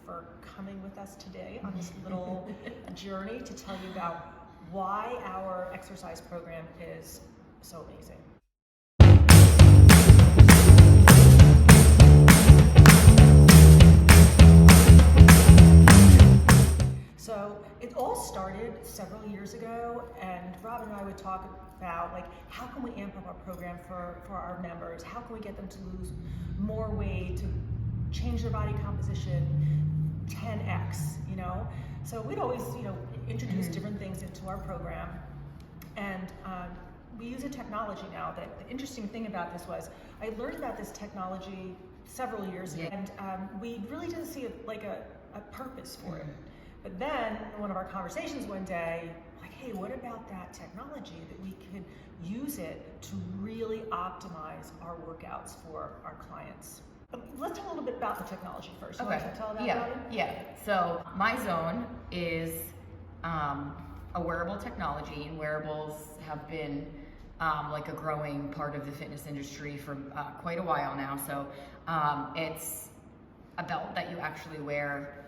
for coming with us today on this little journey to tell you about why our exercise program is so amazing. So it all started several years ago, and Rob and I would talk about like how can we amp up our program for our members? How can we get them to lose more weight, to change their body composition 10x, you know? So we'd always, introduce different things into our program, and we use a technology now. That the interesting thing about this was I learned about this technology several years ago, and we really didn't see a purpose for it. But then in one of our conversations one day, like, hey, what about that technology that we could use it to really optimize our workouts for our clients? Let's talk a little bit about the technology first. Okay. Want to tell about it? Yeah. So MyZone is a wearable technology, and wearables have been like a growing part of the fitness industry for quite a while now. So it's a belt that you actually wear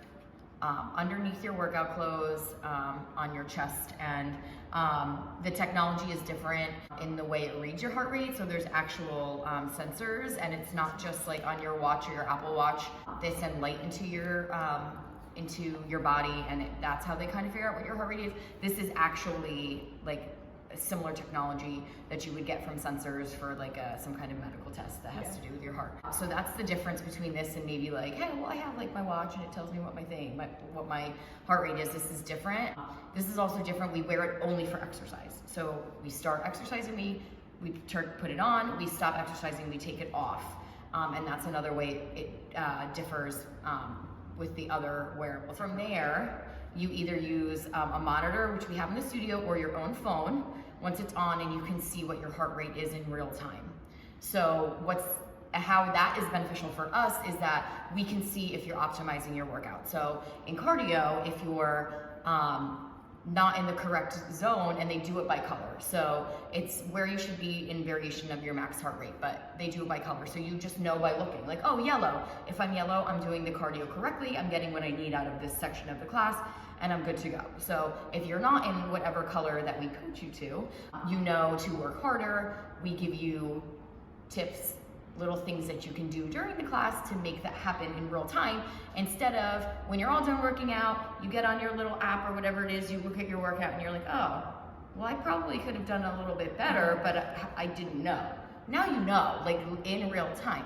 underneath your workout clothes, on your chest, and the technology is different in the way it reads your heart rate. So there's actual sensors, and it's not just like on your watch or your Apple Watch. They send light into your body, and that's how they kind of figure out what your heart rate is. This is actually like a similar technology that you would get from sensors for like some kind of medical test that has to do with your heart. So that's the difference between this and maybe like, hey, well, I have like my watch and it tells me what my heart rate is. This is different. This is also different. We wear it only for exercise. So we start exercising, we put it on, we stop exercising, we take it off. And that's another way it differs with the other wearables. From there, you either use a monitor, which we have in the studio, or your own phone once it's on, and you can see what your heart rate is in real time. So how that is beneficial for us is that we can see if you're optimizing your workout. So in cardio, if you're not in the correct zone, and they do it by color. So it's where you should be in variation of your max heart rate, but they do it by color. So you just know by looking, like, oh, yellow. If I'm yellow, I'm doing the cardio correctly. I'm getting what I need out of this section of the class, and I'm good to go. So if you're not in whatever color that we coach you to, you know to work harder. We give you tips, little things that you can do during the class to make that happen in real time, instead of when you're all done working out, you get on your little app or whatever it is, you look at your workout and you're like, oh, well, I probably could have done a little bit better, but I didn't know. Now you know, like in real time.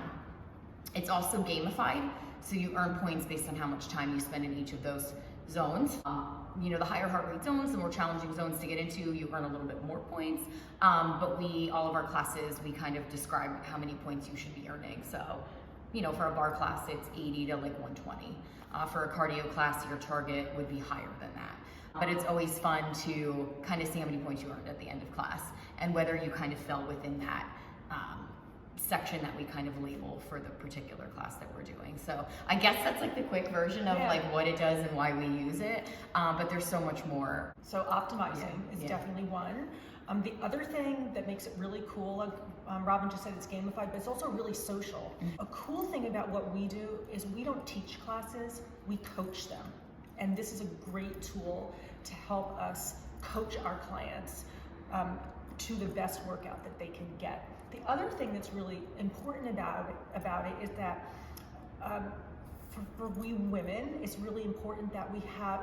It's also gamified, so you earn points based on how much time you spend in each of those zones. The higher heart rate zones, the more challenging zones to get into, you earn a little bit more points. But all of our classes, we kind of describe how many points you should be earning. So, for a bar class, it's 80 to like 120. For a cardio class, your target would be higher than that. But it's always fun to kind of see how many points you earned at the end of class, and whether you kind of fell within that section that we kind of label for the particular class that we're doing. So I guess that's like the quick version of like what it does and why we use it, but there's so much more. So optimizing is definitely one. The other thing that makes it really cool, Robin just said it's gamified, but it's also really social. A cool thing about what we do is we don't teach classes, we coach them. And this is a great tool to help us coach our clients to the best workout that they can get. The other thing that's really important about it is that for we women, it's really important that we have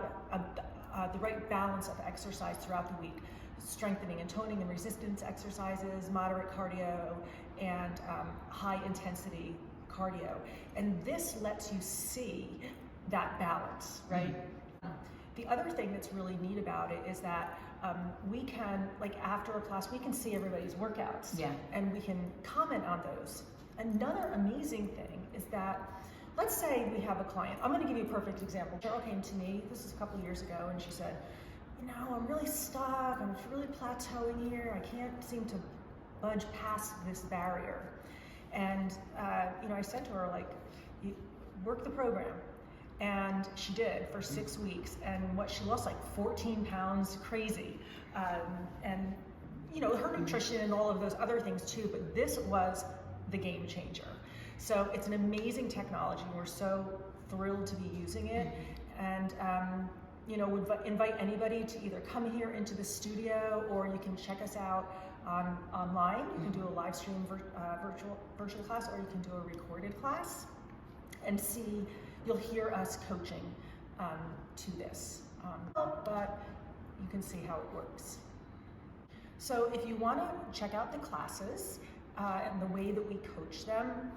the right balance of exercise throughout the week. Strengthening and toning and resistance exercises, moderate cardio, and high intensity cardio. And this lets you see that balance, right? The other thing that's really neat about it is that we can, like after a class, we can see everybody's workouts and we can comment on those. Another amazing thing is that, let's say we have a client. I'm gonna give you a perfect example. Cheryl came to me, this is a couple of years ago, and she said, I'm really stuck, I'm really plateauing here, I can't seem to budge past this barrier. And I said to her, like, you work the program. And she did for 6 weeks, and she lost like 14 pounds, crazy. And her nutrition and all of those other things too, but this was the game changer. So it's an amazing technology. We're so thrilled to be using it, and you know, would invite anybody to either come here into the studio, or you can check us out online. You can do a live stream virtual class, or you can do a recorded class and see. You'll hear us coaching to this, but you can see how it works. So if you want to check out the classes and the way that we coach them,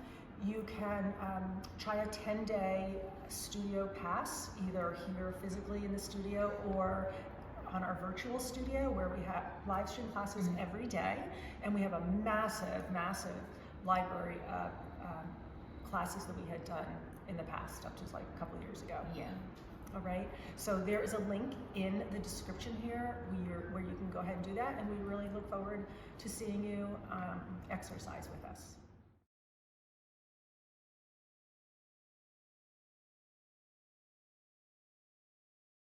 you can try a 10-day studio pass, either here physically in the studio or on our virtual studio, where we have live stream classes every day, and we have a massive library of classes that we had done in the past, up to like a couple of years ago. Yeah. All right, so there is a link in the description here where you can go ahead and do that, and we really look forward to seeing you exercise with us.